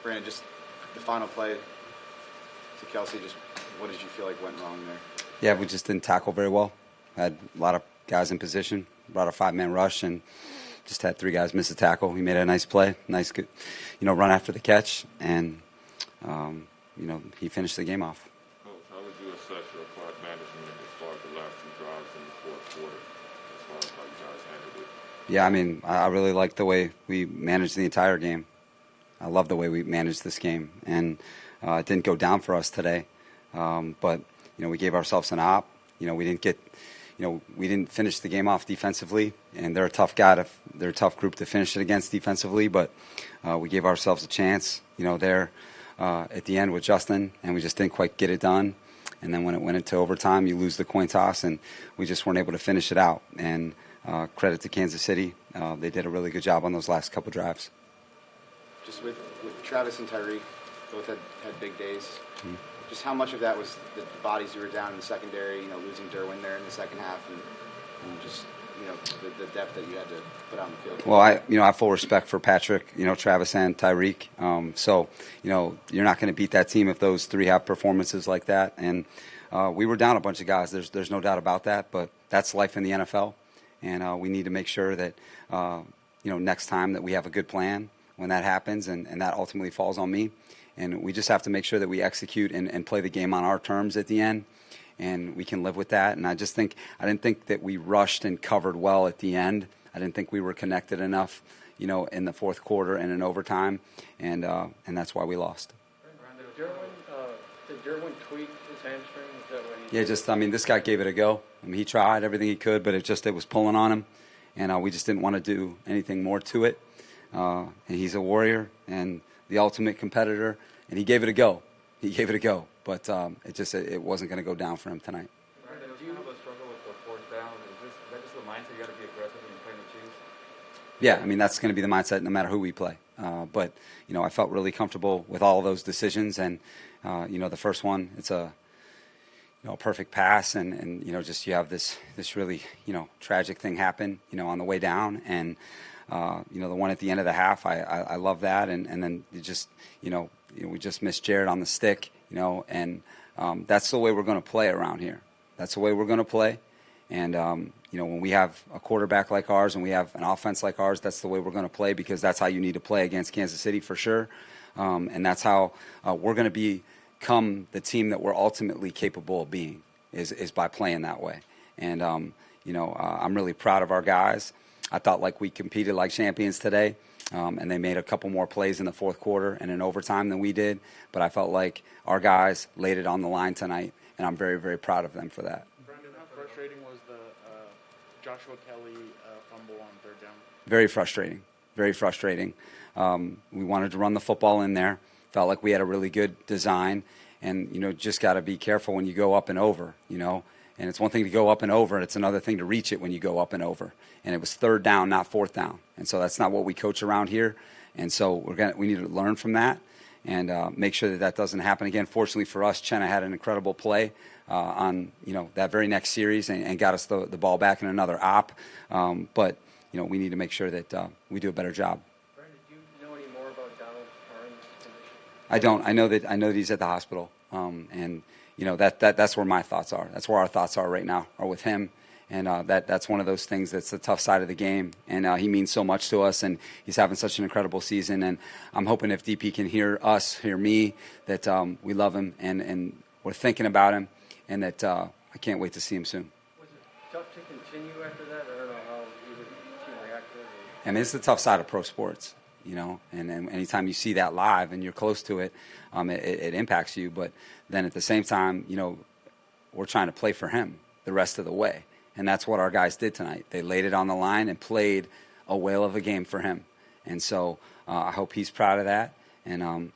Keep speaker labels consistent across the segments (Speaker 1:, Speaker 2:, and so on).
Speaker 1: Brandon, just the final play to Kelsey, just what did you feel like went wrong there?
Speaker 2: Yeah, we just didn't tackle very well. Had a lot of guys in position, brought a 5-man rush, and just had 3 guys miss a tackle. He made a nice play, nice good, run after the catch, and he finished the game off.
Speaker 3: Coach, how would you assess your clock management as far as the last 2 drives in the fourth quarter, as far as how you guys handled it?
Speaker 2: Yeah, I mean, I really like the way we managed the entire game. I love the way we managed this game, and it didn't go down for us today. But we gave ourselves an op. We didn't finish the game off defensively, and they're a tough they're a tough group to finish it against defensively. But we gave ourselves a chance, there at the end with Justin, and we just didn't quite get it done. And then when it went into overtime, you lose the coin toss, and we just weren't able to finish it out. And credit to Kansas City, they did a really good job on those last couple drives.
Speaker 1: Just with Travis and Tyreek, both had big days.
Speaker 2: Mm-hmm.
Speaker 1: Just how much of that was the bodies you were down in the secondary, losing Derwin there in the second half, and just the depth that you had to put on the field?
Speaker 2: Well, I have full respect for Patrick, Travis and Tyreek. So you're not going to beat that team if those 3 have performances like that. And we were down a bunch of guys. There's no doubt about that. But that's life in the NFL, and we need to make sure that next time that we have a good plan when that happens, and that ultimately falls on me. And we just have to make sure that we execute and play the game on our terms at the end, and we can live with that. And I didn't think that we rushed and covered well at the end. I didn't think we were connected enough, in the fourth quarter and in overtime, and that's why we lost.
Speaker 4: Did Derwin tweak his hamstring? Is that what he
Speaker 2: this guy gave it a go. He tried everything he could, but it was pulling on him, and we just didn't want to do anything more to it. And he's a warrior and the ultimate competitor, and he gave it a go. But it wasn't going to go down for him tonight.
Speaker 5: Brandon, do you have a struggle with the fourth down? Is that just the mindset you got to be aggressive when you're playing the Chiefs?
Speaker 2: Yeah, that's going to be the mindset no matter who we play. But I felt really comfortable with all of those decisions, and the first one, it's a perfect pass, and just you have this really tragic thing happen on the way down, and the one at the end of the half, I love that, and then we just missed Jared on the stick, and that's the way we're going to play around here. That's the way we're going to play, and when we have a quarterback like ours and we have an offense like ours, that's the way we're going to play, because that's how you need to play against Kansas City for sure, and that's how we're going to become the team that we're ultimately capable of being, is by playing that way. And I'm really proud of our guys. I thought we competed like champions today, and they made a couple more plays in the fourth quarter and in overtime than we did. But I felt like our guys laid it on the line tonight, and I'm very, very proud of them for that.
Speaker 4: Brandon, how frustrating was the Joshua Kelly fumble on third down?
Speaker 2: Very frustrating. Very frustrating. We wanted to run the football in there. Felt like we had a really good design, and just got to be careful when you go up and over. And it's one thing to go up and over, and it's another thing to reach it when you go up and over. And it was third down, not fourth down. And so that's not what we coach around here. And so we need to learn from that and make sure that doesn't happen again. Fortunately for us, Chenna had an incredible play on that very next series and got us the ball back in another op. But we need to make sure that we do a better job.
Speaker 4: Brandon, do you know any more about Donald Parham's condition?
Speaker 2: I don't. I know that he's at the hospital, and that's where my thoughts are. That's where our thoughts are right now, are with him. And that's one of those things that's the tough side of the game. And he means so much to us, and he's having such an incredible season. And I'm hoping if DP can hear me, that we love him and we're thinking about him, and that I can't wait to see him soon.
Speaker 4: Was it tough to continue after that? I don't know how either team reacted.
Speaker 2: It's the tough side of pro sports, and anytime you see that live and you're close to it, it impacts you. But then at the same time, we're trying to play for him the rest of the way. And that's what our guys did tonight. They laid it on the line and played a whale of a game for him. And so I hope he's proud of that. And,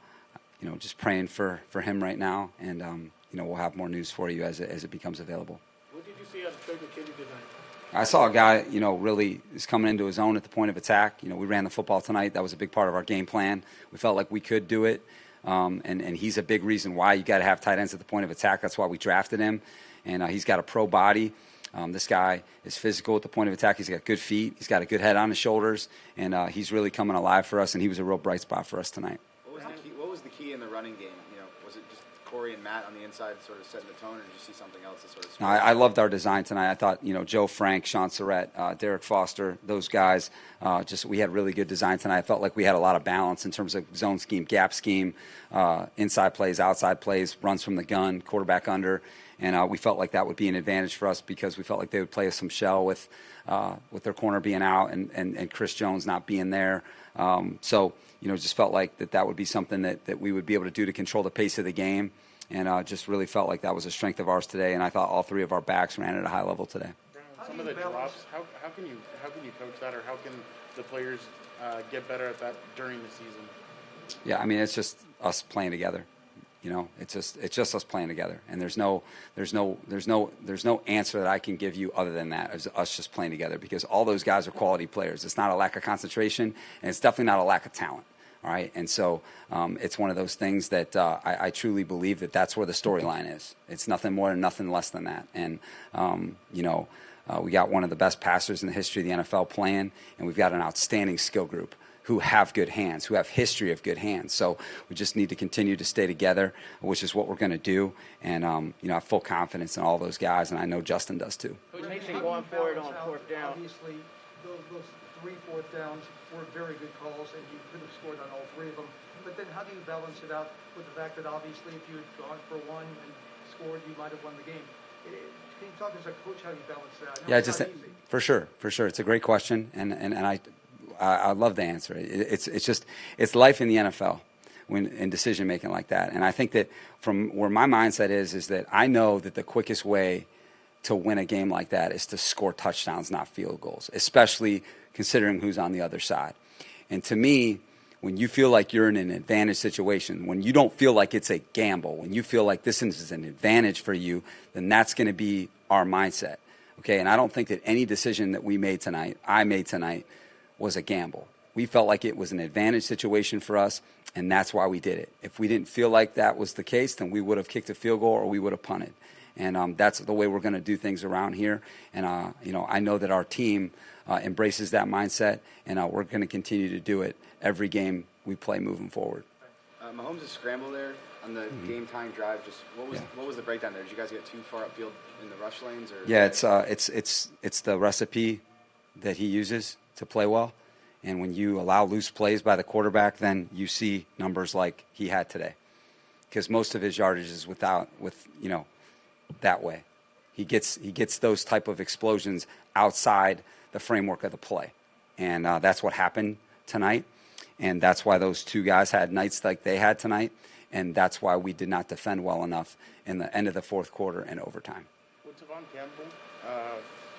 Speaker 2: just praying for him right now. And, we'll have more news for you as it becomes available.
Speaker 4: What did you see on Baker Kitty tonight?
Speaker 2: I saw a guy, really is coming into his own at the point of attack. We ran the football tonight. That was a big part of our game plan. We felt like we could do it. And he's a big reason why you got to have tight ends at the point of attack. That's why we drafted him. And he's got a pro body. This guy is physical at the point of attack. He's got good feet. He's got a good head on his shoulders. And he's really coming alive for us, and he was a real bright spot for us tonight.
Speaker 1: What was the key in the running game? Was it just Corey and Matt on the inside sort of setting the tone, or did you see something else that sort of?
Speaker 2: No, I loved our design tonight. I thought, Joe Frank, Sean Surratt, Derek Foster, those guys, we had really good design tonight. I felt like we had a lot of balance in terms of zone scheme, gap scheme, inside plays, outside plays, runs from the gun, quarterback under. And we felt like that would be an advantage for us because we felt like they would play us some shell with their corner being out and Chris Jones not being there. Just felt like that would be something that we would be able to do to control the pace of the game. And just really felt like that was a strength of ours today. And I thought all three of our backs ran at a high level today.
Speaker 4: Some of the drops, how can you coach that, or how can the players get better at that during the season?
Speaker 2: Yeah, I mean, it's just us playing together. It's just us playing together, and there's no answer that I can give you other than that. It's us just playing together because all those guys are quality players. It's not a lack of concentration, and it's definitely not a lack of talent. All right, and so it's one of those things that I truly believe that's where the storyline is. It's nothing more and nothing less than that. And we got one of the best passers in the history of the NFL playing, and we've got an outstanding skill group who have good hands, who have history of good hands. So we just need to continue to stay together, which is what we're going to do. And I have full confidence in all those guys, and I know Justin does too.
Speaker 6: Coach Mason going for it on fourth down.
Speaker 7: Obviously, those 3 fourth downs were very good calls, and you could have scored on all 3 of them. But then how do you balance it out with the fact that obviously if you had gone for 1 and scored, you might have won the game? Can you talk as a coach how you balance that?
Speaker 2: Yeah, just for sure. It's a great question, and I love the answer. It's life in the NFL in decision making like that. And I think that from where my mindset is that I know that the quickest way to win a game like that is to score touchdowns, not field goals, especially considering who's on the other side. And to me, when you feel like you're in an advantage situation, when you don't feel like it's a gamble, when you feel like this is an advantage for you, then that's going to be our mindset. Okay, and I don't think that any decision that I made tonight, was a gamble. We felt like it was an advantage situation for us, and that's why we did it. If we didn't feel like that was the case, then we would have kicked a field goal or we would have punted. And that's the way we're going to do things around here. And, I know that our team embraces that mindset, and we're going to continue to do it every game we play moving forward.
Speaker 1: Mahomes' scramble there on the game-tying drive, just what was the breakdown there? Did you guys get too far upfield in the rush lanes? Or?
Speaker 2: Yeah, it's the recipe that he uses to play well. And when you allow loose plays by the quarterback, then you see numbers like he had today. Because most of his yardage is that way. He gets those type of explosions outside the framework of the play. And that's what happened tonight. And that's why those 2 guys had nights like they had tonight. And that's why we did not defend well enough in the end of the fourth quarter and overtime.
Speaker 4: With Tavon Campbell,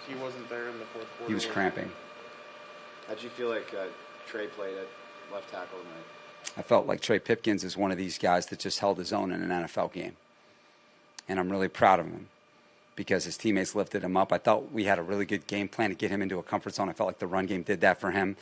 Speaker 4: he wasn't there in the fourth quarter.
Speaker 2: He was cramping.
Speaker 1: How'd you feel like Trey played at left tackle tonight?
Speaker 2: I felt like Trey Pipkins is one of these guys that just held his own in an NFL game. And I'm really proud of him because his teammates lifted him up. I thought we had a really good game plan to get him into a comfort zone. I felt like the run game did that for him.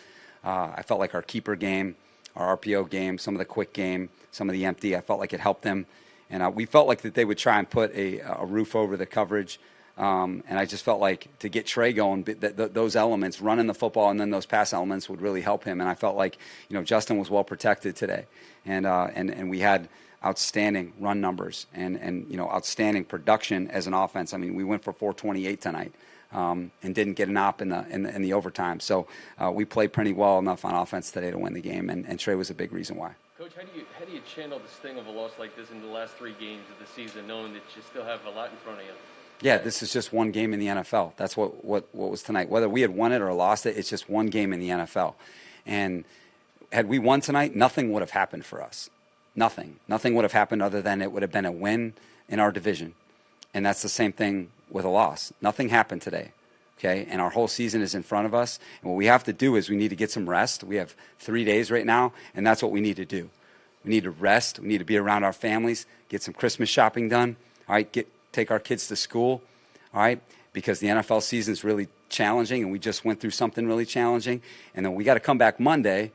Speaker 2: I felt like our keeper game, our RPO game, some of the quick game, some of the empty, I felt like it helped them. And we felt like that they would try and put a roof over the coverage. And I just felt like to get Trey going, those elements, running the football and then those pass elements would really help him. And I felt like, Justin was well protected today. And we had outstanding run numbers and outstanding production as an offense. I mean, we went for 428 tonight and didn't get an op in the overtime. So we played pretty well enough on offense today to win the game, and Trey was a big reason why.
Speaker 6: Coach, how do you channel the sting of a loss like this in the last 3 games of the season, knowing that you still have a lot in front of you?
Speaker 2: Yeah, this is just one game in the NFL. That's what was tonight. Whether we had won it or lost it, it's just one game in the NFL. And had we won tonight, nothing would have happened for us. Nothing would have happened other than it would have been a win in our division. And that's the same thing with a loss. Nothing happened today, okay? And our whole season is in front of us. And what we have to do is we need to get some rest. We have 3 days right now, and that's what we need to do. We need to rest. We need to be around our families, get some Christmas shopping done, all right, take our kids to school, all right, because the NFL season is really challenging, and we just went through something really challenging. And then we got to come back Monday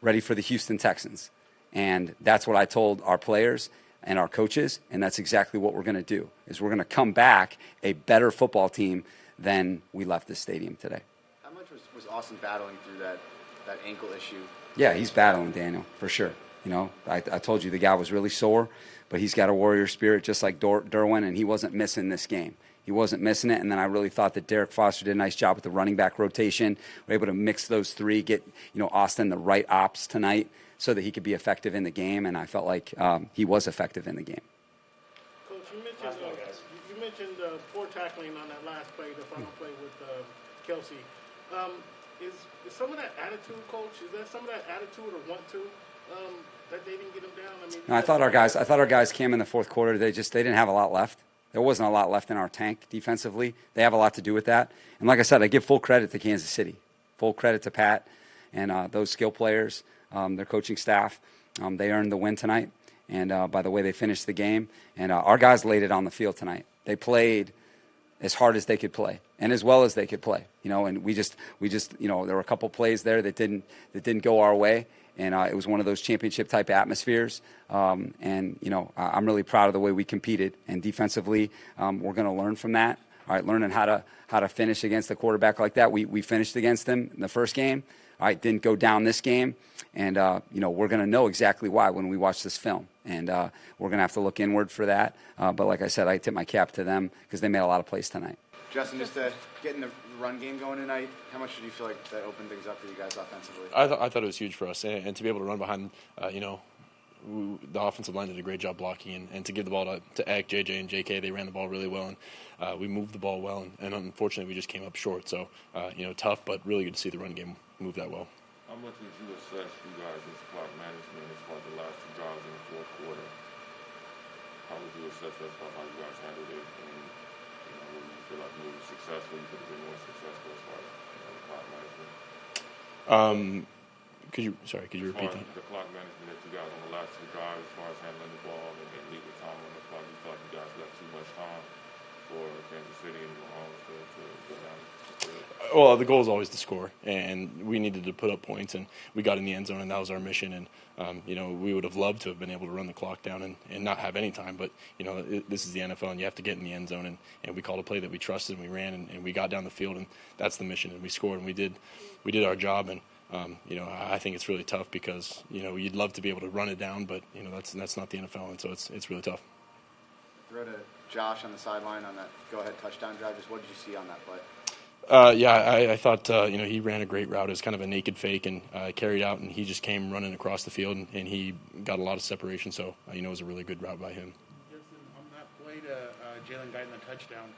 Speaker 2: ready for the Houston Texans. And that's what I told our players and our coaches, and that's exactly what we're going to do, is we're going to come back a better football team than we left this stadium today.
Speaker 1: How much was Austin battling through that ankle issue?
Speaker 2: Yeah, he's battling, Daniel, for sure. You know, I told you the guy was really sore, but he's got a warrior spirit just like Derwin, and he wasn't missing this game. He wasn't missing it, and then I really thought that Derek Foster did a nice job with the running back rotation. We're able to mix those three, get Austin the right ops tonight so that he could be effective in the game, and I felt like he was effective in the game.
Speaker 8: Coach, you mentioned poor tackling on that last play, the final play with Kelsey. Is some of that attitude, Coach? Is that some of that attitude or want to that they didn't get him down? I mean,
Speaker 2: No, I thought our guys came in the fourth quarter. They didn't have a lot left. There wasn't a lot left in our tank defensively. They have a lot to do with that. And like I said, I give full credit to Kansas City, full credit to Pat and those skill players, their coaching staff. They earned the win tonight, and by the way they finished the game. And our guys laid it on the field tonight. They played as hard as they could play and as well as they could play. And we just there were a couple plays there that didn't go our way. And it was one of those championship-type atmospheres. I'm really proud of the way we competed. And defensively, we're going to learn from that. All right, learning how to finish against a quarterback like that. We finished against him in the first game. All right, didn't go down this game. And, we're going to know exactly why when we watch this film. And we're going to have to look inward for that. But like I said, I tip my cap to them because they made a lot of plays tonight.
Speaker 1: Justin, just getting the run game going tonight, how much did you feel like that opened things up for you guys offensively?
Speaker 9: I thought it was huge for us, and to be able to run behind, the offensive line did a great job blocking, and to give the ball to Eck, JJ, and JK, they ran the ball really well, and we moved the ball well, and unfortunately we just came up short. So, tough, but really good to see the run game move that well.
Speaker 3: How much did you assess you guys' clock management as far as the last two drives in the fourth quarter? How would you assess that as far as how you guys handled it? And, would you feel like you were successful? You could have been more successful as far as the clock management?
Speaker 9: Could you repeat that?
Speaker 3: The clock management that you guys on the last two drives, as far as handling the ball and leaving time on the clock, you feel like you guys left too much time for Kansas City and Mahomes to go down the field?
Speaker 9: Well, the goal is always to score, and we needed to put up points, and we got in the end zone, and that was our mission. And we would have loved to have been able to run the clock down and not have any time, but this is the NFL, and you have to get in the end zone. And we called a play that we trusted, and we ran, and we got down the field, and that's the mission. And we scored, and we did our job. And I think it's really tough because you'd love to be able to run it down, but that's not the NFL, and so it's really tough.
Speaker 1: Throw to Josh on the sideline on that go-ahead touchdown drive. Just what did you see on that play?
Speaker 9: I thought he ran a great route. It was kind of a naked fake and carried out, and he just came running across the field, and he got a lot of separation. So it was a really good route by him.
Speaker 4: Justin, on that play to Jalen Guyton, the touchdown,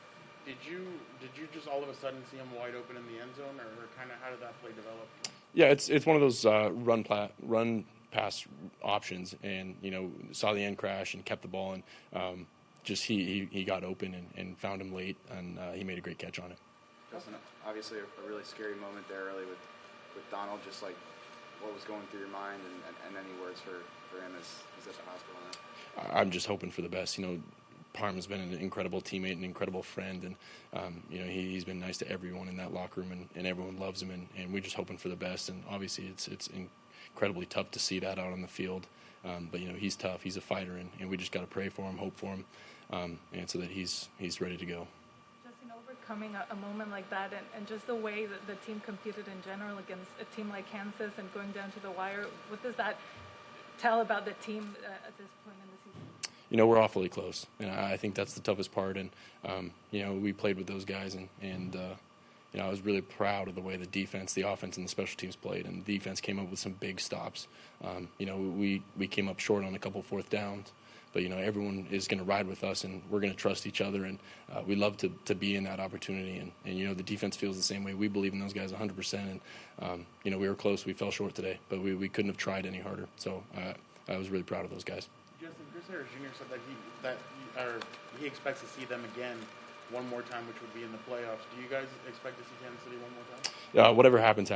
Speaker 4: did you just all of a sudden see him wide open in the end zone, or kind of how did that play develop?
Speaker 9: Yeah, it's one of those run pass options, and saw the end crash and kept the ball, and he got open and found him late, and he made a great catch on it.
Speaker 1: Justin, obviously a really scary moment there early with Donald, just like what was going through your mind, and any words for him as he's at the hospital now?
Speaker 9: I'm just hoping for the best. Parham's been an incredible teammate, an incredible friend, and he's been nice to everyone in that locker room, and everyone loves him, and we're just hoping for the best. And obviously it's incredibly tough to see that out on the field, but he's tough, he's a fighter, and we just got to pray for him, hope for him, and so that he's ready to go.
Speaker 10: Justin, overcoming a moment like that, and just the way that the team competed in general against a team like Kansas and going down to the wire, what does that tell about the team at this point in the season?
Speaker 9: We're awfully close, and I think that's the toughest part. And we played with those guys, and I was really proud of the way the defense, the offense, and the special teams played. And the defense came up with some big stops. We came up short on a couple fourth downs, but everyone is going to ride with us, and we're going to trust each other. And we love to be in that opportunity. And the defense feels the same way. We believe in those guys 100%. And we were close. We fell short today, but we couldn't have tried any harder. So I was really proud of those guys.
Speaker 4: Justin, Chris Harris Jr. said that he expects to see them again one more time, which would be in the playoffs. Do you guys expect to see Kansas City one more time?
Speaker 9: Whatever happens.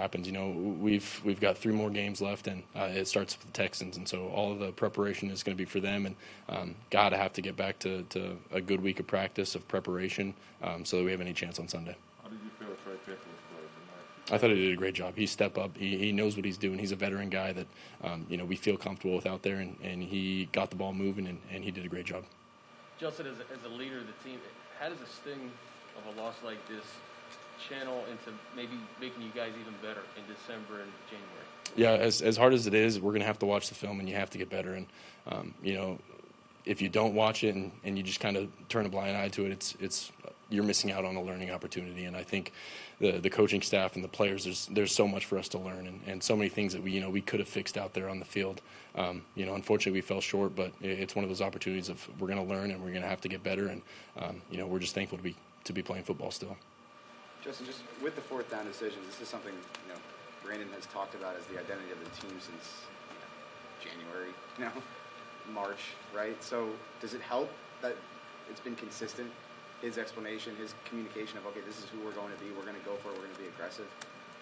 Speaker 9: We've got 3 more games left, and it starts with the Texans, and so all of the preparation is going to be for them. And gotta have to get back to a good week of practice of preparation, so that we have any chance on Sunday.
Speaker 3: How did you feel Trey Pipkins played tonight?
Speaker 9: I thought he did a great job. He stepped up. He knows what he's doing. He's a veteran guy that we feel comfortable with out there, and he got the ball moving, and he did a great job.
Speaker 6: Justin, as a leader of the team, how does a sting of a loss like this channel into maybe making you guys even better in December and January?
Speaker 9: Yeah, as hard as it is, we're going to have to watch the film, and you have to get better. And you know, if you don't watch it and you just kind of turn a blind eye to it, it's you're missing out on a learning opportunity. And I think the coaching staff and the players, there's so much for us to learn, and so many things that we could have fixed out there on the field. Unfortunately, we fell short, but it's one of those opportunities of we're going to learn and we're going to have to get better. And we're just thankful to be playing football still.
Speaker 1: Justin, just with the fourth down decisions, this is something Brandon has talked about as the identity of the team since January, March, right? So does it help that it's been consistent, his explanation, his communication of, okay, this is who we're going to be, we're going to go for it, we're going to be aggressive,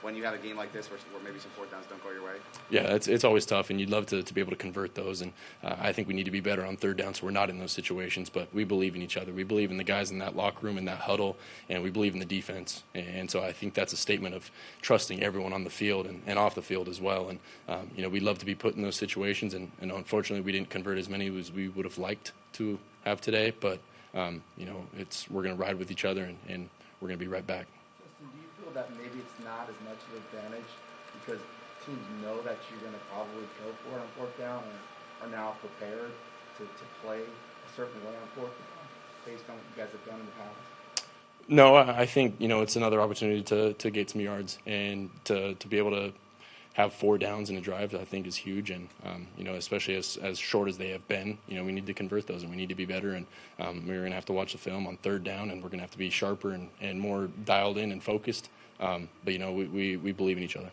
Speaker 1: when you have a game like this where maybe some fourth downs don't go your way?
Speaker 9: Yeah, it's always tough, and you'd love to be able to convert those, and I think we need to be better on third down so we're not in those situations, but we believe in each other. We believe in the guys in that locker room, in that huddle, and we believe in the defense. And so I think that's a statement of trusting everyone on the field and off the field as well. And, we'd love to be put in those situations, and unfortunately we didn't convert as many as we would have liked to have today, but, we're going to ride with each other, and we're going to be right back.
Speaker 11: Do you feel that maybe it's not as much of an advantage because teams know that you're going to probably go for it on fourth down and are now prepared to play a certain way on fourth down based on what you guys have done in the past?
Speaker 9: No, I think, it's another opportunity to get some yards and to be able to have 4 downs in a drive, I think is huge. And, especially as short as they have been, we need to convert those and we need to be better. And we're going to have to watch the film on third down, and we're going to have to be sharper and more dialed in and focused. But we believe in each other.